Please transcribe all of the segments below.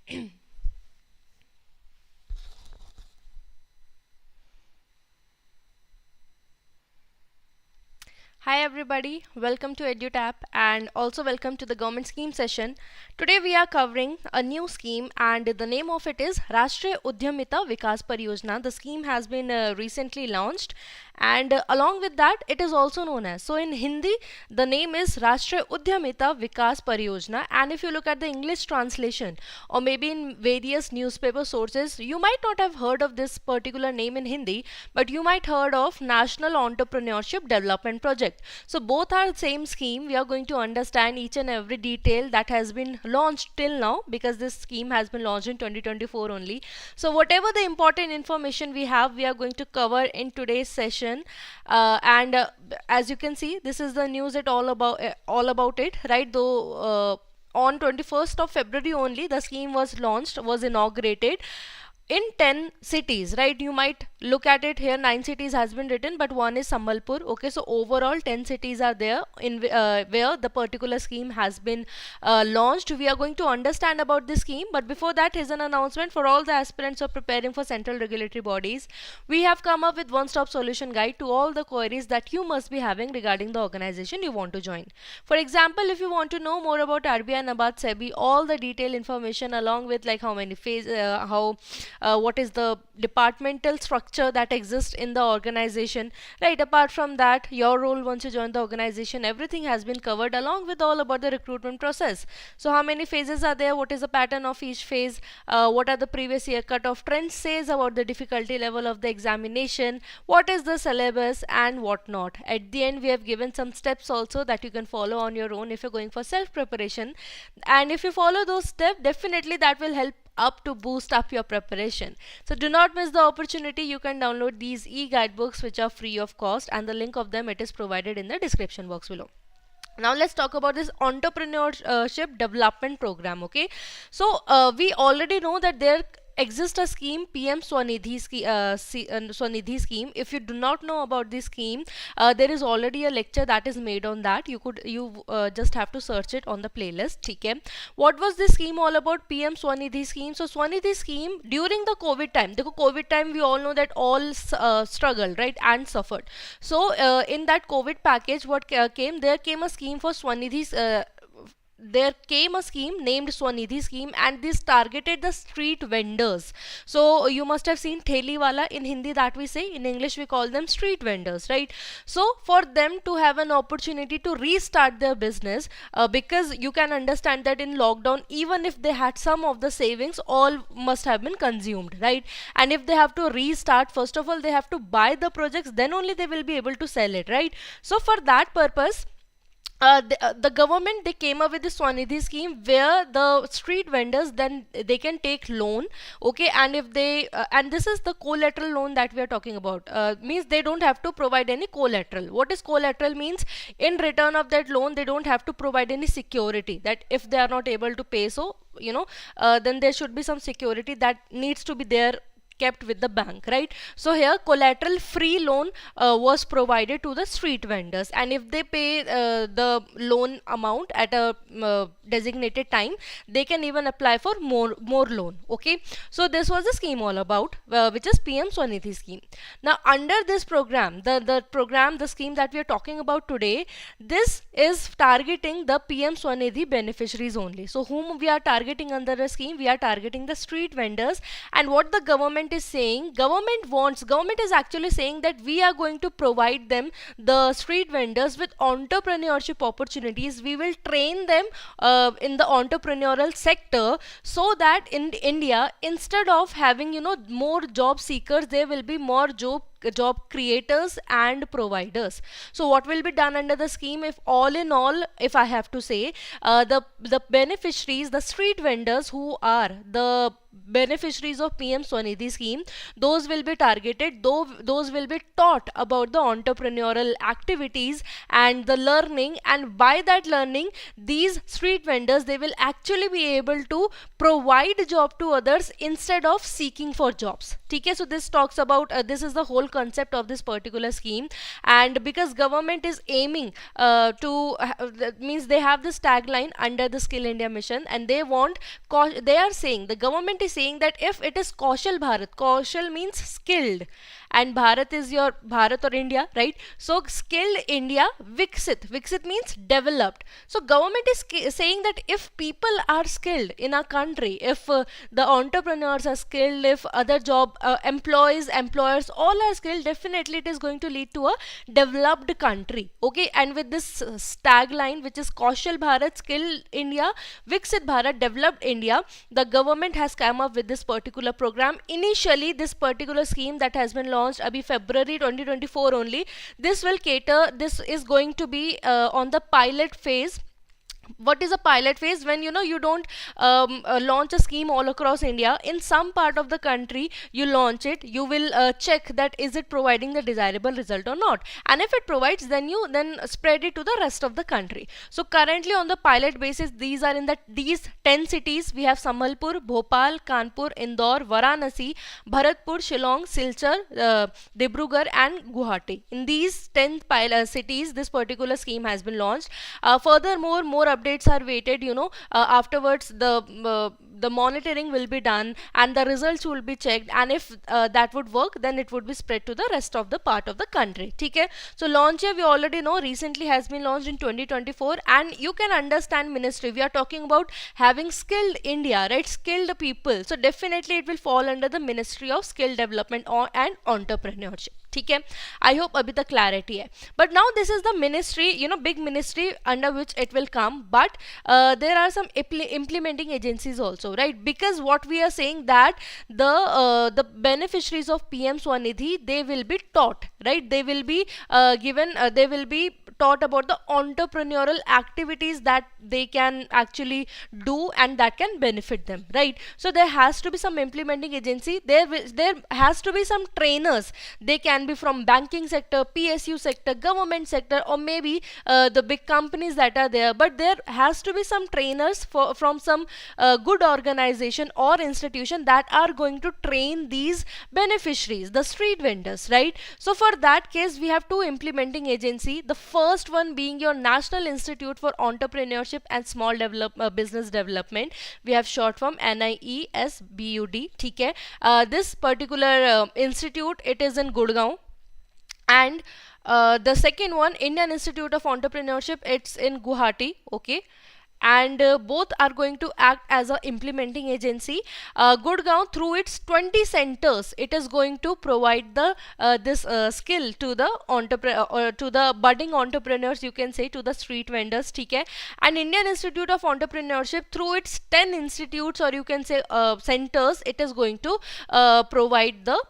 Hi everybody, welcome to EduTap and also welcome to the government scheme session. Today we are covering a new scheme and the name of it is Rashtriya Udyamita Vikas Pariyojana. The scheme has been recently launched and along with that it is also known as, so in Hindi the name is Rashtriya Udyamita Vikas Pariyojana, and if you look at the English translation or maybe in various newspaper sources, you might not have heard of this particular name in Hindi, but you might heard of National Entrepreneurship Development Project. So both are the same scheme. We are going to understand each and every detail that has been launched till now, because this scheme has been launched in 2024 only. So whatever the important information we have, we are going to cover in today's session. As you can see, this is the news it all about it, right? Though on 21st of February only the scheme was launched, was inaugurated in 10 cities, right? You might look at it here, 9 cities has been written, but one is Sambalpur. Okay, so overall 10 cities are there in where the particular scheme has been launched. We are going to understand about this scheme, but before that, here's an announcement for all the aspirants who are preparing for central regulatory bodies. We have come up with one-stop solution guide to all the queries that you must be having regarding the organization you want to join. For example, if you want to know more about RBI, NABARD, SEBI, all the detailed information along with like how many what is the departmental structure that exists in the organization, right? Apart from that, your role once you join the organization, everything has been covered along with all about the recruitment process. So how many phases are there, what is the pattern of each phase, what are the previous year cut-off trends says about the difficulty level of the examination, what is the syllabus and what not. At the end we have given some steps also that you can follow on your own if you're going for self-preparation, and if you follow those steps, definitely that will help up to boost up your preparation. So do not miss the opportunity. You can download these e-guidebooks which are free of cost, and the link of them, it is provided in the description box below. Now let's talk about this entrepreneurship development program. Okay, so we already know that there exists a scheme, PM Svanidhi Svanidhi scheme. If you do not know about this scheme, there is already a lecture that is made on that. You just have to search it on the playlist. Okay, what was this scheme all about, PM Svanidhi scheme? So Svanidhi scheme during the COVID time, the COVID time we all know that all struggled, right, and suffered. So in that COVID package, what came, there came a scheme for Svanidhi. There came a scheme named Svanidhi scheme, and this targeted the street vendors. So you must have seen theli wala in Hindi, that we say, in English we call them street vendors, right? So for them to have an opportunity to restart their business, because you can understand that in lockdown, even if they had some of the savings, all must have been consumed, right? And if they have to restart, first of all they have to buy the projects, then only they will be able to sell it, right? So for that purpose, the government, they came up with the Swanidhi scheme where the street vendors, then they can take loan. Okay, and if they and this is the collateral loan that we are talking about, means they don't have to provide any collateral. What is collateral means? In return of that loan, they don't have to provide any security, that if they are not able to pay, so then there should be some security that needs to be there, kept with the bank, right? So here collateral free loan was provided to the street vendors, and if they pay the loan amount at a designated time, they can even apply for more loan. Okay, so this was the scheme all about, which is PM Swanidhi scheme. Now under this program, the scheme that we are talking about today, this is targeting the PM Swanidhi beneficiaries only. So whom we are targeting under the scheme? We are targeting the street vendors. And what the government is saying, government is actually saying that we are going to provide them, the street vendors, with entrepreneurship opportunities. We will train them in the entrepreneurial sector, so that in India, instead of having more job seekers, there will be more job creators and providers. So what will be done under the scheme? If all in all, if I have to say, the beneficiaries, the street vendors who are the beneficiaries of PM Swanidhi scheme, those will be targeted, those will be taught about the entrepreneurial activities and the learning, and by that learning, these street vendors, they will actually be able to provide job to others instead of seeking for jobs. Okay, so this talks about this is the whole whole concept of this particular scheme. And because government is aiming that means they have this tagline under the Skill India mission, and they are saying, the government is saying that if it is Kaushal Bharat, Kaushal means skilled, and Bharat is your Bharat or India, right? So skilled India, Viksit means developed. So government is saying that if people are skilled in our country, if the entrepreneurs are skilled, if other employers all are skilled, definitely it is going to lead to a developed country. Okay, and with this tagline, which is Kaushal Bharat, skilled India, Viksit Bharat, developed India, the government has come up with this particular program. Initially, this particular scheme that has been launched abhi February 2024 only, this is going to be on the pilot phase. What is a pilot phase? When you don't launch a scheme all across India. In some part of the country you launch it, you will check that is it providing the desirable result or not, and if it provides, then you spread it to the rest of the country. So currently on the pilot basis, these 10 cities. We have Sambalpur, Bhopal, Kanpur, Indore, Varanasi, Bharatpur, Shillong, Silchar, Dibrugarh and Guwahati. In these 10 cities this particular scheme has been launched. Furthermore, more updates are waited. Afterwards the monitoring will be done and the results will be checked, and if that would work, then it would be spread to the rest of the part of the country. Okay, so launch here we already know recently has been launched in 2024, and you can understand ministry, we are talking about having skilled India, right? Skilled people, so definitely it will fall under the Ministry of Skill Development and Entrepreneurship. ठीक है, I hope अभी तक clarity है. But now this is the ministry, big ministry under which it will come, but there are some implementing agencies also, right? Because what we are saying that the beneficiaries of PM Svanidhi, they will be taught, right? They will be they will be taught about the entrepreneurial activities that they can actually do and that can benefit them, right? So there has to be some implementing agency, there has to be some trainers. They can be from banking sector, PSU sector, government sector, or maybe the big companies that are there, but there has to be some trainers from some good organization or institution that are going to train these beneficiaries, the street vendors, right? So for that case we have two implementing agency. The first one being your National Institute for Entrepreneurship and Small Business Development. We have short form NIESBUD. ठीक है, this particular institute, it is in Gurgaon, and the second one, Indian Institute of Entrepreneurship, it's in Guwahati. Okay, and both are going to act as a implementing agency. Gurgaon, through its 20 centers, it is going to provide the this skill to the budding entrepreneurs, you can say, to the street vendors. ठीक है, and Indian Institute of Entrepreneurship, through its 10 institutes, or you can say centers, it is going to provide the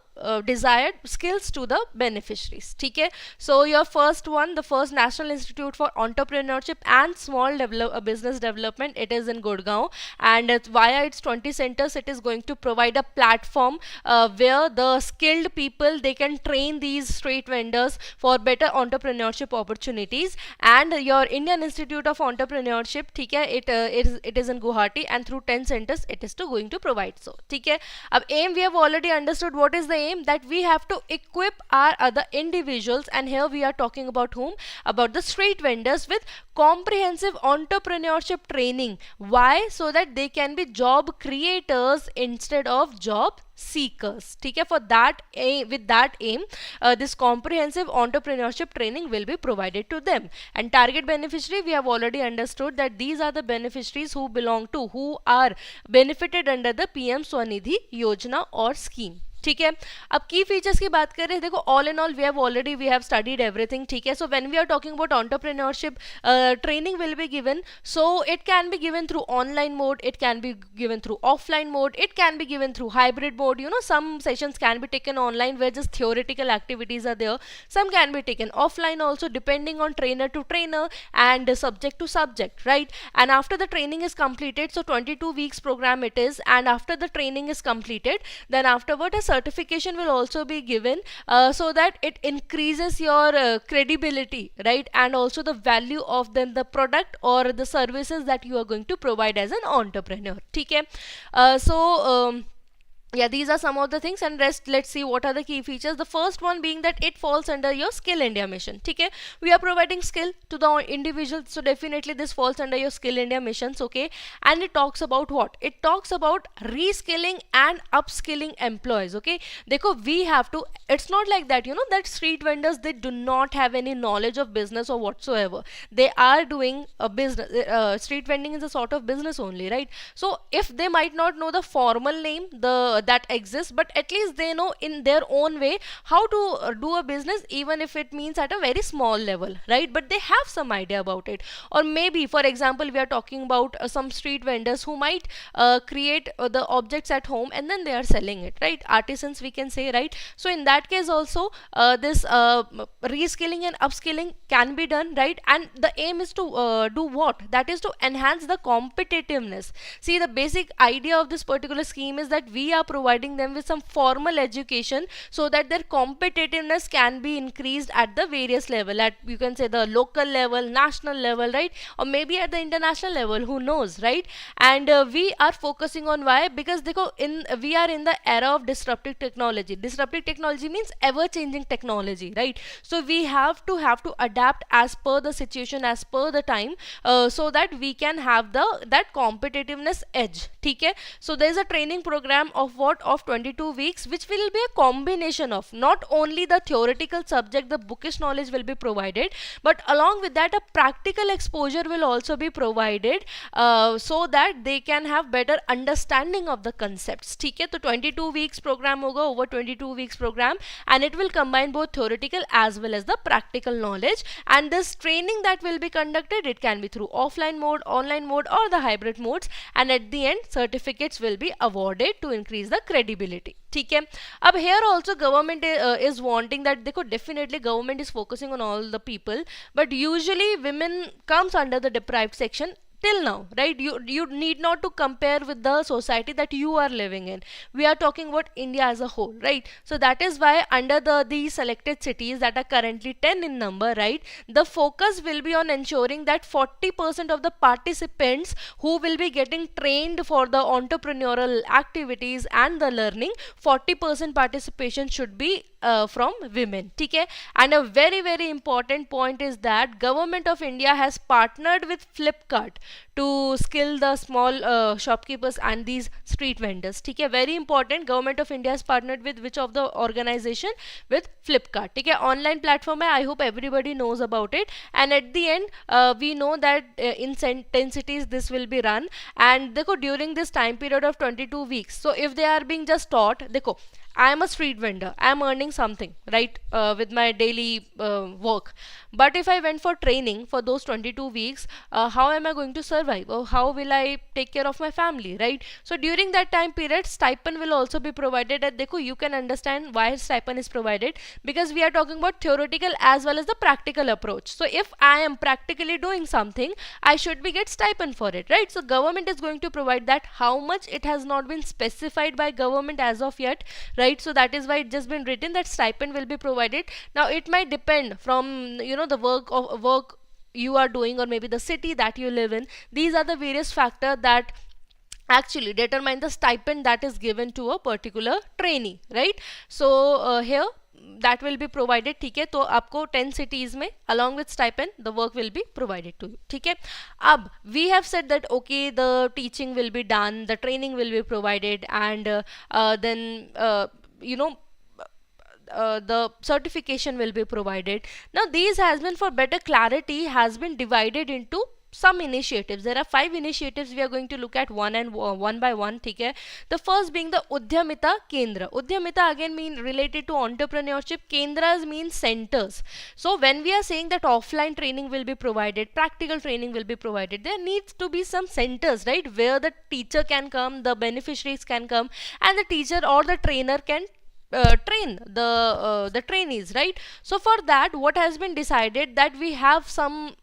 desired skills to the beneficiaries. ठीक है, so your first one, the first National Institute for Entrepreneurship and Small Business Development, it is in Gurgaon, and via its 20 centers it is going to provide a platform where the skilled people, they can train these street vendors for better entrepreneurship opportunities. And your Indian Institute of Entrepreneurship, ठीक है, it is in Guwahati, and through 10 centers it is going to provide. So ठीक है, अब aim we have already understood. What is the aim? That we have to equip our other individuals, and here we are talking about whom? About the street vendors with comprehensive entrepreneurship training. Why? So that they can be job creators instead of job seekers. ठीक है, for that with that aim, this comprehensive entrepreneurship training will be provided to them. And target beneficiary, we have already understood that these are the beneficiaries who are benefited under the PM Svanidhi Yojana or scheme. ठीक है, अब की features की बात करें, देखो all in all we have studied everything. ठीक है, so when we are talking about entrepreneurship, training will be given. So it can be given through online mode, it can be given through offline mode, it can be given through hybrid mode. Some sessions can be taken online where just theoretical activities are there. Some can be taken offline also, depending on trainer to trainer and subject to subject, right? And after the training is completed, so 22 weeks program it is, and after the training is completed, then afterward a certification will also be given, so that it increases your credibility, right? And also the value of the product or the services that you are going to provide as an entrepreneur. ठीक है, yeah, these are some of the things, and rest let's see what are the key features. The first one being that it falls under your Skill India mission. Okay, we are providing skill to the individual, so definitely this falls under your Skill India missions. Okay, and it talks about what? It talks about reskilling and upskilling employees. Okay, देखो, we have to, it's not like that, you know, that street vendors, they do not have any knowledge of business or whatsoever. They are doing a business. Street vending is a sort of business only, right? So if they might not know the formal name that exists, but at least they know in their own way how to do a business, even if it means at a very small level, right? But they have some idea about it. Or maybe, for example, we are talking about some street vendors who might create the objects at home and then they are selling it, right? Artisans, we can say, right? So in that case also, this reskilling and upskilling can be done, right? And the aim is to do what? That is to enhance the competitiveness. See, the basic idea of this particular scheme is that we are providing them with some formal education so that their competitiveness can be increased at the various level, at, you can say, the local level, national level, right? Or maybe at the international level, who knows, right? And we are focusing on why? Because we are in the era of disruptive technology. Disruptive technology means ever changing technology, right? So we have to adapt as per the situation, as per the time, so that we can have that competitiveness edge. Okay, so there is a training program of what? Of 22 weeks, which will be a combination of not only the theoretical subject, the bookish knowledge will be provided, but along with that a practical exposure will also be provided, so that they can have better understanding of the concepts. Okay, so 22 weeks program hoga, over 22 weeks program, and it will combine both theoretical as well as the practical knowledge. And this training that will be conducted, it can be through offline mode, online mode, or the hybrid modes, and at the end certificates will be awarded to increase the credibility. ठीक है, अब here also government is wanting that, देखो, definitely government is focusing on all the people, but usually women comes under the deprived section till now, right? You need not to compare with the society that you are living in. We are talking about India as a whole, right? So that is why under these selected cities that are currently 10 in number, right, the focus will be on ensuring that 40% of the participants who will be getting trained for the entrepreneurial activities and the learning, 40% participation should be from women. Okay, and a very, very important point is that Government of India has partnered with Flipkart to skill the small shopkeepers and these street vendors. Okay, very important. Government of India has partnered with which of the organization? With Flipkart. Okay, online platform hai, I hope everybody knows about it. And at the end, we know that in 10 cities this will be run, and dekho, during this time period of 22 weeks, so if they are being just taught, dekho, I am a street vendor, I am earning something, right, with my daily work. But if I went for training for those 22 weeks, how am I going to survive? Or how will I take care of my family, right? So during that time period, stipend will also be provided. And dekho, you can understand why stipend is provided, because we are talking about theoretical as well as the practical approach. So if I am practically doing something, I should be get stipend for it, right? So government is going to provide that. How much, it has not been specified by government as of yet, right? So that is why it just been written that stipend will be provided. Now it might depend from, you know, the work you are doing, or maybe the city that you live in. These are the various factors that actually determine the stipend that is given to a particular trainee, right? So here that will be provided. ठीक है, तो आपको 10 cities में along with stipend the work will be provided to you. ठीक है, अब we have said that okay, the teaching will be done, the training will be provided, and then you know, the certification will be provided. Now these has been, for better clarity, has been divided into some initiatives. There are 5 initiatives we are going to look at one by one. ठीक है, the first being the Udyamita Kendra. Udyamita again mean related to entrepreneurship. Kendras mean centers. So when we are saying that offline training will be provided, practical training will be provided, there needs to be some centers, right, where the teacher can come, the beneficiaries can come, and the teacher or the trainer can train the trainees, right? So for that, what has been decided, that we have some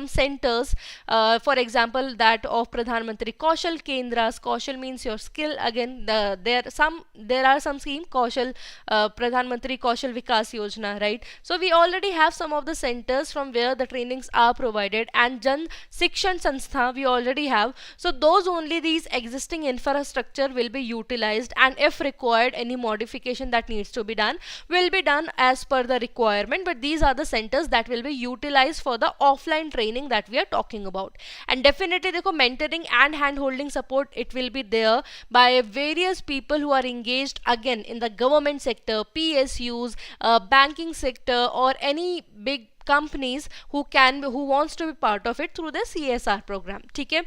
centers, for example, that of Pradhan Mantri Kaushal Kendras. Kaushal means your skill. Again, there are some scheme Kaushal, Pradhan Mantri Kaushal Vikas Yojana, right? So we already have some of the centers from where the trainings are provided, and Jan Shikshan Sanstha we already have. So those only, these existing infrastructure will be utilized, and if required, any modification that needs to be done will be done as per the requirement. But these are the centers that will be utilized for the offline training that we are talking about. And definitely देखो, mentoring and hand holding support, it will be there by various people who are engaged again in the government sector, PSUs, banking sector, or any big companies who wants to be part of it through the CSR program. ठीक है?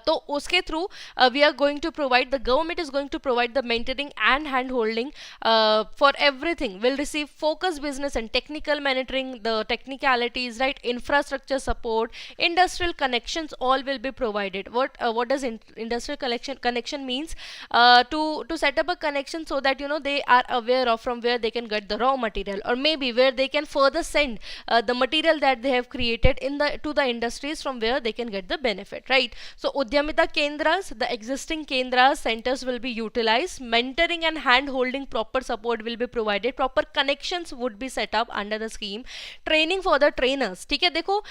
तो उसके through we are going to provide, the government is going to provide the mentoring and hand holding for everything. Will receive focus business and technical mentoring, the technicalities, right, infrastructure support, industrial connections, all will be provided. What does industrial connection means? To set up a connection so that they are aware of from where they can get the raw material, or maybe where they can further send the material that they have created to the industries from where they can get the benefit, right? So Udyamita Kendras, the existing Kendras centers will be utilized. Mentoring and hand holding, proper support will be provided. Proper connections would be set up under the scheme. Training for the trainers. ठीक है, देखो,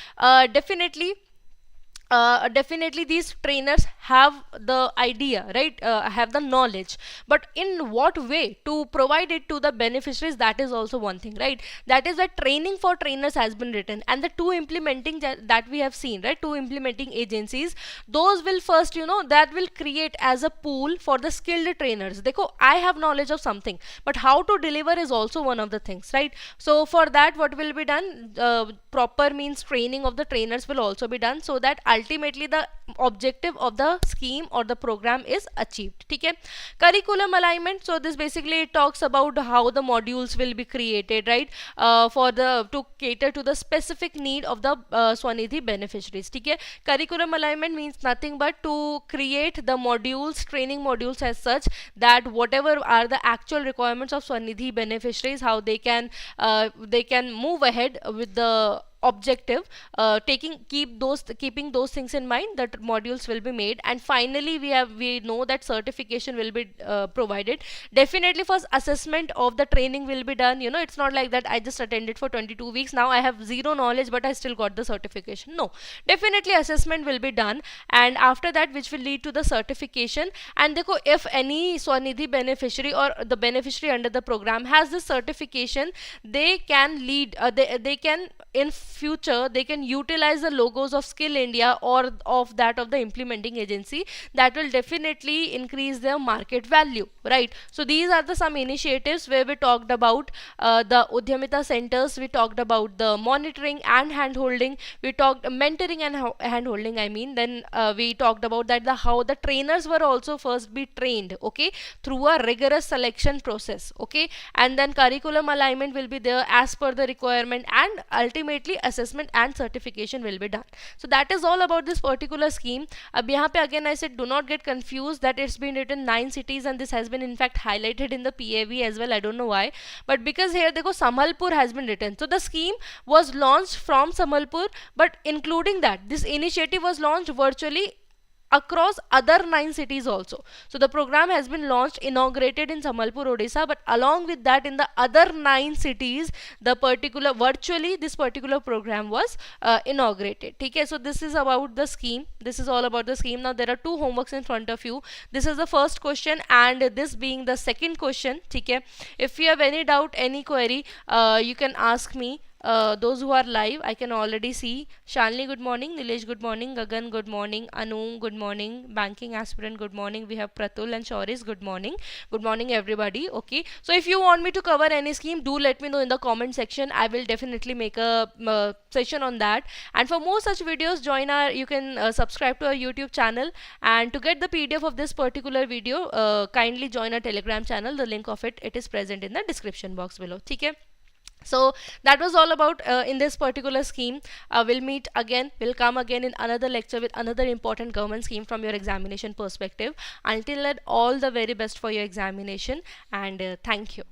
definitely these trainers have the idea, right, have the knowledge, but in what way to provide it to the beneficiaries, that is also one thing, right? That is why training for trainers has been written, and the two implementing that we have seen, right, two implementing agencies, those will first, that will create as a pool for the skilled trainers. Dekho, I have knowledge of something, but how to deliver is also one of the things, right? So for that, what will be done, proper means training of the trainers will also be done, so that ultimately the objective of the scheme or the program is achieved. ठीक है? Curriculum alignment, so this basically talks about how the modules will be created, right, to cater to the specific need of the Swanidhi beneficiaries. ठीक है? Curriculum alignment means nothing but to create the modules, training modules as such, that whatever are the actual requirements of Swanidhi beneficiaries, how they can move ahead with the objective, keeping those things in mind, that modules will be made. And finally, we know that certification will be provided. Definitely first assessment of the training will be done. It's not like that I just attended for 22 weeks, now I have zero knowledge but I still got the certification. No, definitely assessment will be done, and after that, which will lead to the certification. And देखो, if any Swanidhi beneficiary or the beneficiary under the program has this certification, they can lead, they can in future they can utilize the logos of Skill India or of that of the implementing agency. That will definitely increase their market value, right? So these are the some initiatives where we talked about the Udyamita centers, we talked about the monitoring and hand holding, we talked mentoring and hand holding, I mean. Then we talked about that how the trainers were also first be trained, okay, through a rigorous selection process, okay, and then curriculum alignment will be there as per the requirement, and ultimately assessment and certification will be done. So that is all about this particular scheme. अब यहाँ पे again I said, do not get confused that it's been written 9 cities, and this has been in fact highlighted in the PAV as well. I don't know why, but because here देखो Sambalpur has been written. So the scheme was launched from Sambalpur, but including that, this initiative was launched virtually across other 9 cities also. So the program has been launched, inaugurated in Sambalpur, Odisha, but along with that, in the other 9 cities, virtually this particular program was inaugurated. Okay, so this is about the scheme. This is all about the scheme. Now there are 2 homeworks in front of you. This is the first question, and this being the second question. Okay, if you have any doubt, any query, you can ask me. Those who are live, I can already see Shalini, good morning, Nilesh, good morning, Gagan, good morning, Anu, good morning, banking aspirant, good morning, we have Pratul and Shoris, good morning everybody. Okay, so if you want me to cover any scheme, do let me know in the comment section. I will definitely make a session on that. And for more such videos, you can subscribe to our YouTube channel, and to get the PDF of this particular video, kindly join our Telegram channel. The link of it is present in the description box below. Okay. So that was all about in this particular scheme. We'll come again in another lecture with another important government scheme from your examination perspective. Until then, all the very best for your examination, and thank you.